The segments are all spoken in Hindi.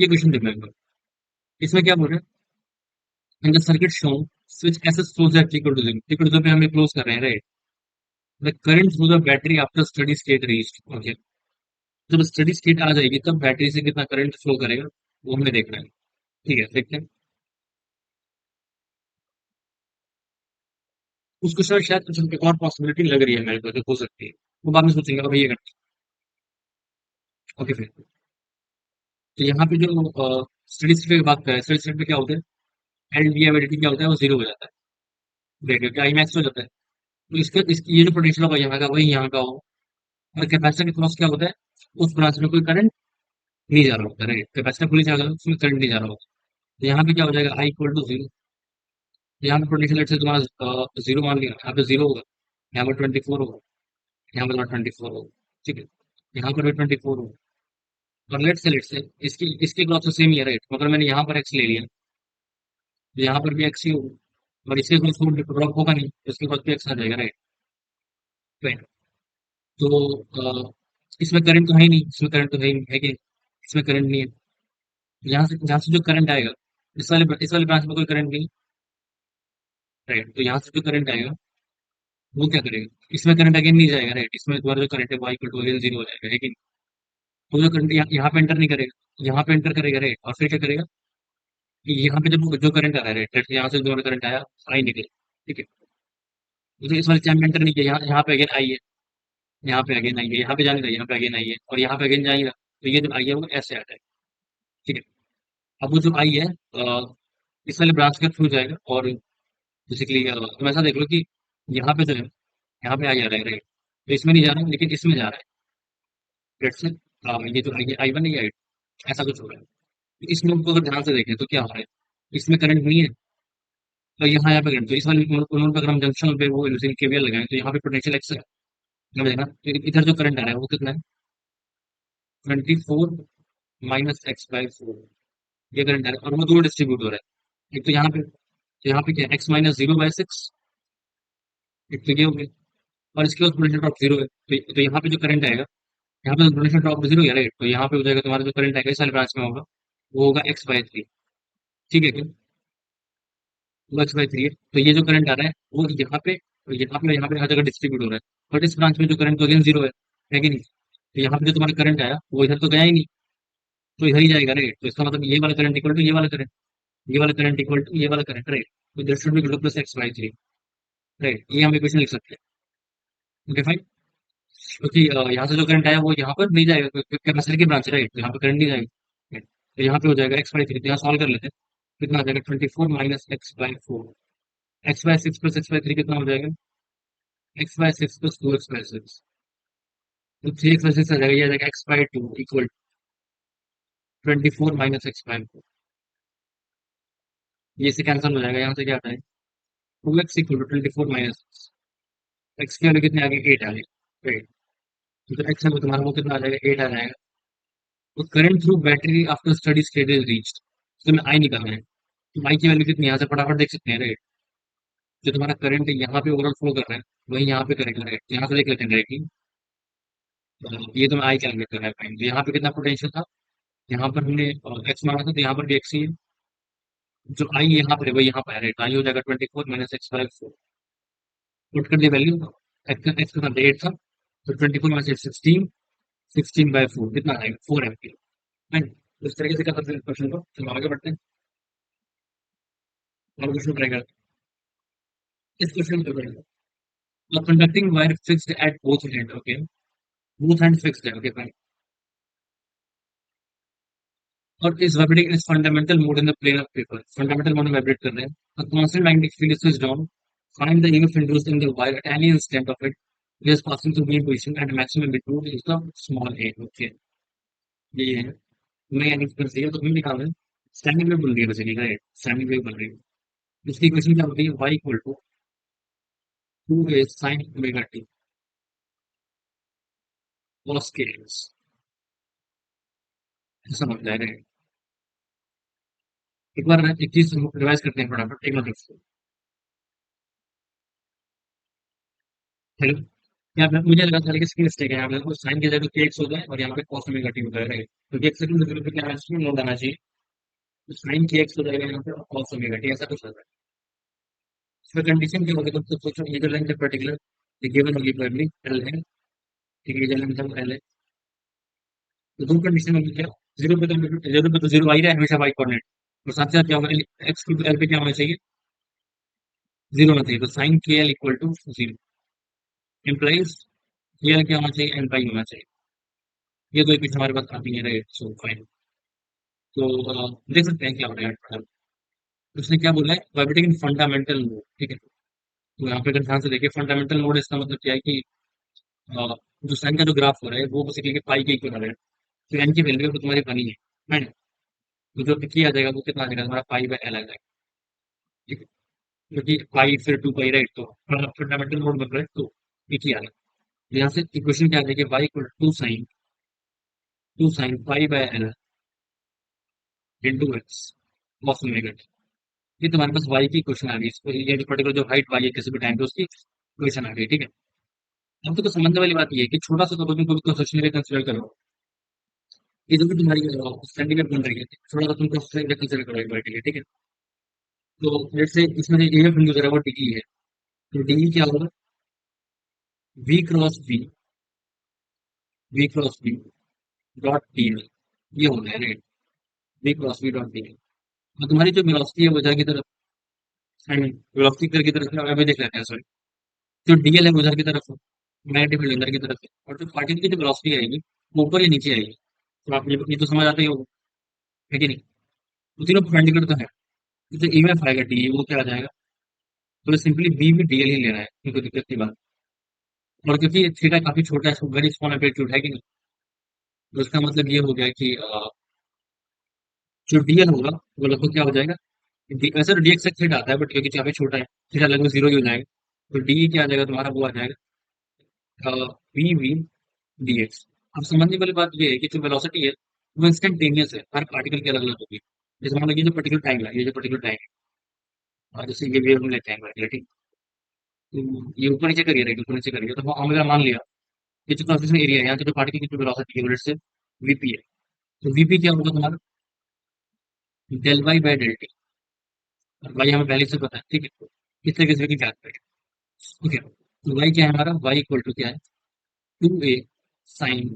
ये क्वेश्चन देखना एक बार। इसमें क्या बोल रहे हैं? In the circuit show switch S souls at equal to 0, equal to 0 पे हमें क्लोज कर रहे हैं, right? The current through the battery after steady state reached, okay. जब स्टडी स्टेट आ जाएगी तब बैटरी से कितना करंट फ्लो करेगा वो हमें देखना है। ठीक है, देखते हैं। उस क्वेश्चन में शायद कुछ एक और पॉसिबिलिटी लग रही है मेरे को जो हो सकती है, वो बाद में सोचेंगे अब ये करते हैं। ओके फिर, तो यहाँ पे जो स्टडी स्टेट की बात करें, स्टडी स्टेट में क्या होता है? एल डी वैलिडिटी क्या होता है? वो जीरो हो जाता है। देखिए क्या आई मैक्स हो जाता है। तो इसकी ये जो पोटेंशियल होगा यहाँ का वही यहाँ का होगा। और कैपेसिटर के क्रॉस क्या होता है? उस ब्रांच में कोई करंट नहीं जा रहा होता है, राइट? कैपेसिटर खुली जा रहा है, उसमें करंट नहीं जा रहा होगा। तो यहाँ पे क्या हो जाएगा? I equal to zero. यहाँ पे पोटेंशियल से तुम्हारा जीरो मान लिया, यहाँ पे जीरो होगा, यहाँ पर 24 होगा, यहाँ पर 24 होगा। ठीक है, यहाँ पर भी 24 होगा। और लेट से इसकी इसके क्रॉस तो सेम ही है, राइट? मगर मैंने यहाँ पर एक्स ले लिया, तो यहाँ पर भी एक्स ही होगा। और इसके क्रॉस को ड्रॉप होगा नहीं, तो इसके क्रॉस भी एक्स आ जाएगा, राइट? राइट। तो इसमें करंट तो है ही नहीं, इसमें करंट तो है ही नहीं, है कि नहीं? इसमें करंट नहीं है। यहाँ से जो करंट आएगा, इस वाले ब्रांच में कोई करंट नहीं, राइट? तो यहाँ से जो करंट आएगा वो क्या करेगा? इसमें करंट अगेन नहीं जाएगा, राइट? इसमें तुम्हारा जो करंट है वो इक्वल टू अगेन जीरो हो जाएगा, है कि नहीं? तो जो करंट यहाँ पे एंटर नहीं करेगा, यहाँ पे एंटर करेगा, राइट? और फिर क्या करेगा कि यहाँ पे जब जो करंट आ रहा है, राइट, यहाँ से जो करंट आया, आई निकले, ठीक है? तो इस वाले चैम्बर में एंटर नहीं किया, यहाँ पे अगेन आई है, यहाँ पे अगेन आई है, यहाँ पे जाने रहा, यहाँ पे अगेन आई है, और यहाँ पे अगेन जाएगा। तो ये जो आई है वो ऐसे आता है, ठीक है? अब वो जो आई है इस वाले ब्रांच के थ्रू जाएगा, और बेसिकली तुम ऐसा देख लो कि यहाँ पे जो है, यहाँ पे आई आ रहा है, राइट? तो इसमें नहीं जा रहा है लेकिन इसमें जा रहा है, लेट्स से ये जो आई आई वन है, ऐसा कुछ हो रहा है। तो इस नोड को अगर ध्यान से देखें तो क्या हो रहा है? इसमें करंट नहीं है, तो यहाँ पे करंट, तो इस वाले नोड पे अगर हम जंक्शन पे वो यूजिंग केवीएल लगाएं तो यहाँ पे पोटेंशियल एक्स है, समझेगा? तो इधर जो करंट आ रहा है वो कितना है? 24 माइनस एक्स बाई फोर, ये करंट आ रहा है, और वो दो डिस्ट्रीब्यूट हो रहा है। एक तो यहाँ पे, तो यहाँ पे क्या x minus zero by six, एक तो ये हो गया। और इसके बाद पोटेंशियल ड्रॉप जीरो है, तो यहाँ पे जो करंट आएगा, यहाँ पे पोटेंशियल ड्रॉप जीरो है, राइट? तो यहाँ पे हो जाएगा तुम्हारा जो करंट आएगा इस वाले ब्रांच में होगा, वो होगा एक्स बाई थ्री। ठीक है क्या? वो एक्स बाई थ्री है। तो ये जो करंट आ रहा है वो यहाँ पे हर जगह डिस्ट्रीब्यूट हो रहा है। बट इस ब्रांच में जो करंट तो अगेन जीरो है कि नहीं? तो यहाँ पे जो तुम्हारा करंट आया वो इधर तो गया ही नहीं, तो इधर ही जाएगा, राइट? तो इसका मतलब ये वाला करंट इक्वल टू ये वाला करंट, ये वाला करंट इक्वल टू ये वाला करंट, राइट? तो that should be equal two plus x by three, right? ये हम इक्वेशन लिख सकते हैं। Okay fine. क्योंकि यहाँ से जो करंट आया वो यहाँ पर नहीं जाएगा, क्योंकि कैपेसिटर की ब्रांच है, राइट? तो यहाँ पे करंट नहीं जाएगा, right? तो यहाँ पे हो जाएगा एक्स बाई थ्री, तो यहाँ सॉल्व कर लेते हैं। कितना आ जाएगा? 24 minus x by four. X by six plus x by three कितना हो जाएगा? X by six plus two x by six. तो थ्री एक्स बाई सिक्स आ जाएगा, ये आ जाएगा x by two equal 24 minus x by four. ये से कैंसिल हो जाएगा, यहाँ से क्या आता है? Two X equal to 24 minus X की वैल्यू कितने आ गई? एट आ गई, राइट? तो एक्स है वो तुम्हारा वो कितना आ जाएगा? एट आ जाएगा। तो current through battery after steady state is reached, तो मैं आई निकालना है। तो आई की वैल्यू कितनी, यहाँ से फटाफट देख सकते हैं, राइट? जो तुम्हारा करंट है यहाँ पे ओवरऑल फ्लो कर रहा है वही यहाँ पे करेगा, राइट? यहाँ से देख लेते हैं डायरेक्टली। ये तो मैं आई कैलकुलेट कर रहा है, फाइन। तो यहाँ पे कितना पोटेंशियल था? यहाँ पर हमने एक्स माना था, तो यहाँ पर भी एक्स ही है। जो आई यहाँ पर है वही यहाँ पर है, राइट? आई हो जाएगा 24 minus x by four. Put कर दी वैल्यू, एक्स का 8 था, तो 24 माइनस 16, 16 बाई फोर कितना आएगा? 4 एम्पियर, राइट? इस तरीके से कर सकते हैं क्वेश्चन को। चलो आगे बढ़ते हैं और क्वेश्चन ट्राई करते हैं। इस क्वेश्चन को करेंगे। A conducting wire fixed at both end, okay? Both end fixed है, okay, fine. और is vibrating in its fundamental mode in the plane of paper. Fundamental mode में vibrate कर रहे हैं. A constant magnetic field is switched on. Find the EMF induced in the wire at any instant of it. It is passing through B position and maximum amplitude is the small a. Okay. ये है। मैं यानी फ्रीक्वेंसी है तो हम निकाल रहे हैं। स्टैंडिंग वेव बन रही है बेसिकली, राइट? स्टैंडिंग वेव बन रही है। इसकी इक्वेशन क्या होती है? y equal to 2a sin omega t cos kx, ऐसा बन जाएगा। एक बार एक चीज रिवाइज करते हैं फटाफट, एक बार देखते हैं। हेलो, यहाँ पे मुझे लगा था लेकिन इसकी मिस्टेक है, यहाँ पे तो साइन की जगह के एक्स हो जाए और यहाँ पे कॉस ओमेगा टी हो जाएगा, राइट? क्योंकि एक सेकंड जरूर पे क्या आना चाहिए, नोट आना चाहिए। तो साइन के एक्स हो जाएगा यहाँ पे और कॉस ओमेगा टी, ऐसा कुछ होता है। इसमें कंडीशन क्या होगी, तो सोचो ये जो लेंथ है पर्टिकुलर, ये गिवन होगी प्रॉब्लली एल है, ठीक है, ये जो लेंथ है वो एल है। तो दो कंडीशन होगी क्या, जीरो पे तो जीरो आ ही रहा है हमेशा वाई कोऑर्डिनेट, और साथ साथ क्या होगा, एक्स की एल पे क्या होना चाहिए, जीरो होना चाहिए। तो sine K L equal to zero implies K L क्या होना चाहिए, एन पाई होना चाहिए। ये दो इक्वेशन हमारे पास आती है, राइट? So fine. तो देख सकते हैं क्या हो रहा है। उसने क्या बोला है, वाइब्रेटिंग इन फंडामेंटल मोड, ठीक है। तो यहाँ पे अगर ध्यान से देखिए, फंडामेंटल मोड इसका मतलब क्या है कि अ, जो साइन का जो ग्राफ हो रहा है वो बेसिकली पाई के इक्वल आ रहा है। तो एन की वैल्यू तो तुम्हारी बनी है ना? तो जो किया जाएगा वो कितना आ जाएगा, तुम्हारा पाई बाय एल आ जाएगा, ठीक है। क्योंकि पाई फिर टू पाई, राइट? तो फंडामेंटल मोड बन रहा है, तो एक ही आ रहा है। यहाँ से इक्वेशन क्या आ जाएगी, Y equal to sine pi by L into X cos omega T. ये तुम्हारे पास वाई की क्वेश्चन आ गई, इसको ये जो पर्टिकुलर जो हाइट वाई है किसी भी टाइम पे उसकी क्वेश्चन आ गई, ठीक है। अब तो समझने वाली बात ये है कि छोटा सा टॉपिक को भी कंसेप्चुअली कंसिडर करो। ये जो भी तुम्हारी स्टैंडिंग बन रही है, थोड़ा सा तुम कंसेप्चुअली कंसिडर करो एक बार के लिए, ठीक है। तो लेट्स से इसमें जो ईएफ इंड्यूस है वो डीई है, तो डीई क्या होगा, V cross B dot D L, ये हो गया, right? V cross B dot D L. तो तुम्हारी जो वेलोसिटी है वो इधर की तरफ, आई मीन वेलोसिटी इधर की तरफ है, अभी देख लेते हैं, सॉरी। जो डीएल है वो इधर की तरफ है, मैग्नेटिक फील्ड अंदर की तरफ है, और जो पार्टिकल की जो वेलोसिटी आएगी वो ऊपर या नीचे आएगी। तो आप ये तो समझ आते ही होगा, है कि नहीं? तो तीनों परपेंडिकुलर तो है। तो जो ईएमएफ आएगा डी वो क्या आ जाएगा, तो सिंपली बी भी डीएल ही लेना है, क्योंकि दिक्कत की बात। और क्योंकि थीटा काफी छोटा है, वेरी स्मॉल एम्पलीट्यूड है कि नहीं, तो इसका मतलब ये हो गया कि जो डीएल होगा वो लगभग क्या हो जाएगा, वैसे तो डीएक्स से थीटा आता है, बट क्योंकि काफी छोटा है, थीटा लगभग जीरो ही हो जाएगा। तो डी क्या आ जाएगा तुम्हारा, वो आ जाएगा वी वी डी एक्स। अब समझने वाली बात ये है कि जो वेलोसिटी है वो इंस्टेंटेनियस है, हर पार्टिकल की अलग अलग होगी। जैसे मान लो ये जो पर्टिकुलर टाइम है, ये जो पर्टिकुलर टाइम है, और जैसे ये वेव हम लेते हैं, ठीक। तो ये ऊपर नीचे करिए, राइट? ऊपर नीचे करिए, तो हम अगर मान लिया ये जो ट्रांसमिशन एरिया है यहाँ के जो पार्टिकल की जो वेलोसिटी है वो लेट्स से वीपी है। तो वीपी क्या होगा तुम्हारा, del Y by del T. और वाई हमें पहले से पता है, ठीक है। इस तरीके से ज्ञात करें, ठीक है। तो वाई क्या है हमारा, वाई इक्वल टू क्या है, two A sine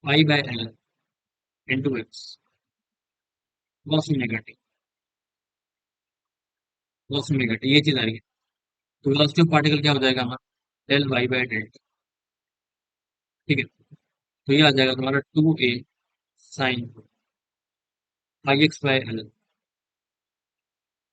pi by L into X cos omega T, cos omega T, ये चीज आ रही है। तो वेलोसिटी ऑफ पार्टिकल क्या हो जाएगा हमारा, del Y by del T, ठीक है। तो ये आ जाएगा तुम्हारा two A sine pi X by L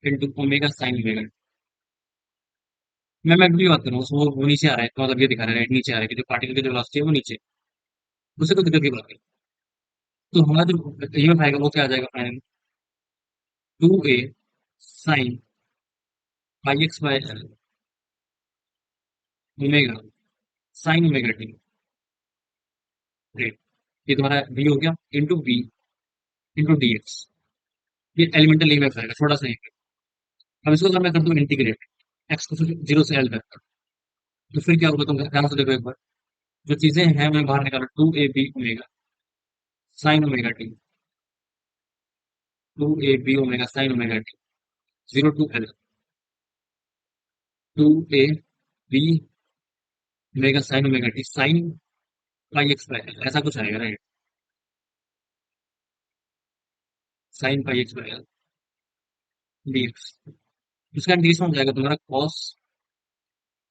into omega sine omega. मैं भी बात कर रहा हूँ, वो नीचे आ रहा है, तो मतलब ये दिखा रहा है, नीचे आ रहा है कि जो पार्टिकल की जो वेलोसिटी है वो नीचे, उससे कोई दिक्कत की बात नहीं। तो हमारा जो ईएमएफ आएगा वो क्या आ जाएगा, final two A sine pi X by L omega sine omega T, great. ये तुम्हारा बी हो गया into B into D X. ये एलिमेंटल ईएमएफ आएगा, थोड़ा सा ही। अब इसको अगर मैं कर दूं इंटीग्रेट, एक्स को जीरो से एल तक, तो फिर क्या होगा, तुम ध्यान से देखो एक बार। जो चीजें हैं मैं बाहर निकाला, two A B omega sine omega T, two A B omega sine omega T, zero to L, two A B omega sine omega T sine pi X by L, ऐसा कुछ आएगा, right? Sine pi X by L D X. इसका इंटीग्रेशन हो जाएगा तुम्हारा cos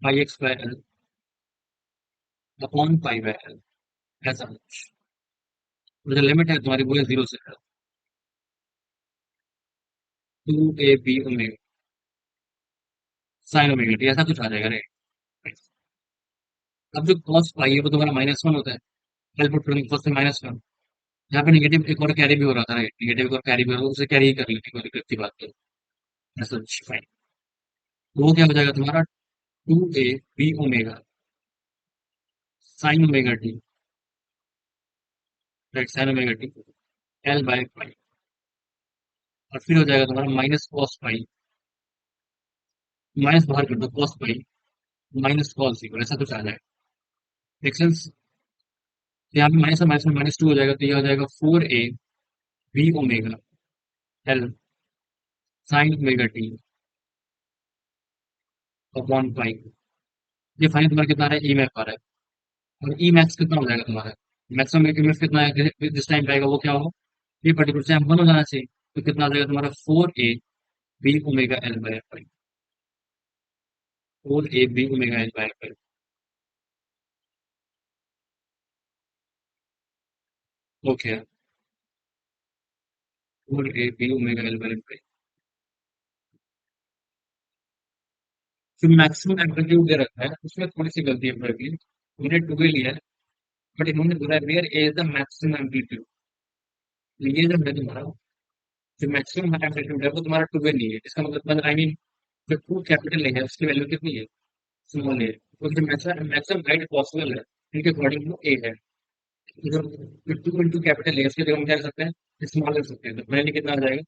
pi X by L upon pi by L, ऐसा कुछ। और जो लिमिट है तुम्हारी वो है जीरो से two A B omega sine omega t, ऐसा कुछ आ जाएगा, राइट? अब जो कॉस पाई है वो तुम्हारा माइनस वन होता है, एल पुट करेंगे कॉस से माइनस वन। यहाँ पे नेगेटिव एक और कैरी भी हो रहा था, राइट? नेगेटिव एक और कैरी भी हो रहा था, उसे कैरी ही कर लेंगे, कोई दिक्कत की बात तो ऐसा फाइन। तो वो क्या हो जाएगा तुम्हारा, two A B omega sine omega t, right? Sine omega t l by pi, और फिर हो जाएगा तुम्हारा माइनस कॉस पाई, माइनस बाहर कर दो, cos pi minus cos zero, ऐसा कुछ आ जाएगा। Make sense? यहाँ पे माइनस माइनस में माइनस टू हो जाएगा, तो ये आ जाएगा 4a b omega l sine omega t upon five. ये फाइनल तुम्हारा कितना आ रहा है? ई मैप आ रहा है। और ई मैक्स कितना हो जाएगा तुम्हारा? मैक्सिमम ई मैक्स कितना है जिस टाइम पे आएगा वो क्या होगा? ये पर्टिकुलर टाइम वन हो जाना चाहिए। तो कितना आ जाएगा तुम्हारा? 4a b omega l by five. 4a b omega l by five. Okay. 4a b omega l by five. जो मैक्सिमम एम्पलीट्यूड दे रखा है उसमें थोड़ी सी गलती है प्रवीण। उन्होंने 2a लिया है, बट इन्होंने बोला where a is the maximum amplitude. ये जो है तुम्हारा, जो मैक्सिमम एम्पलीट्यूड है वो तुम्हारा 2a नहीं है। इसका मतलब आई मीन जो टू कैपिटल ए है उसकी वैल्यू कितनी है? स्मॉल ए। तो जो मैक्सिमम हाइट पॉसिबल है इनके अकॉर्डिंग वो ए है। तो जो टू इंटू कैपिटल ए उसकी जगह हम क्या कर सकते हैं? स्मॉल कर सकते हैं। तो मैंने कितना आ जाएगा?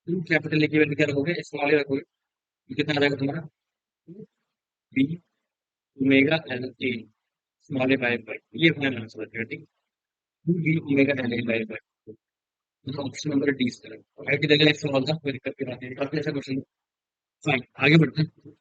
टू कैपिटल ए की वैल्यू क्या रखोगे? स्मॉल ए रखोगे। तो कितना आ जाएगा तुम्हारा? B omega l a small a by by. ये अपना आंसर है, ठीक। Two b omega l a by by. तो ऑप्शन नंबर डी इस तरह आई की जगह स्मॉल था, कोई दिक्कत की बात नहीं, काफी अच्छा क्वेश्चन। फाइन, आगे बढ़ते हैं।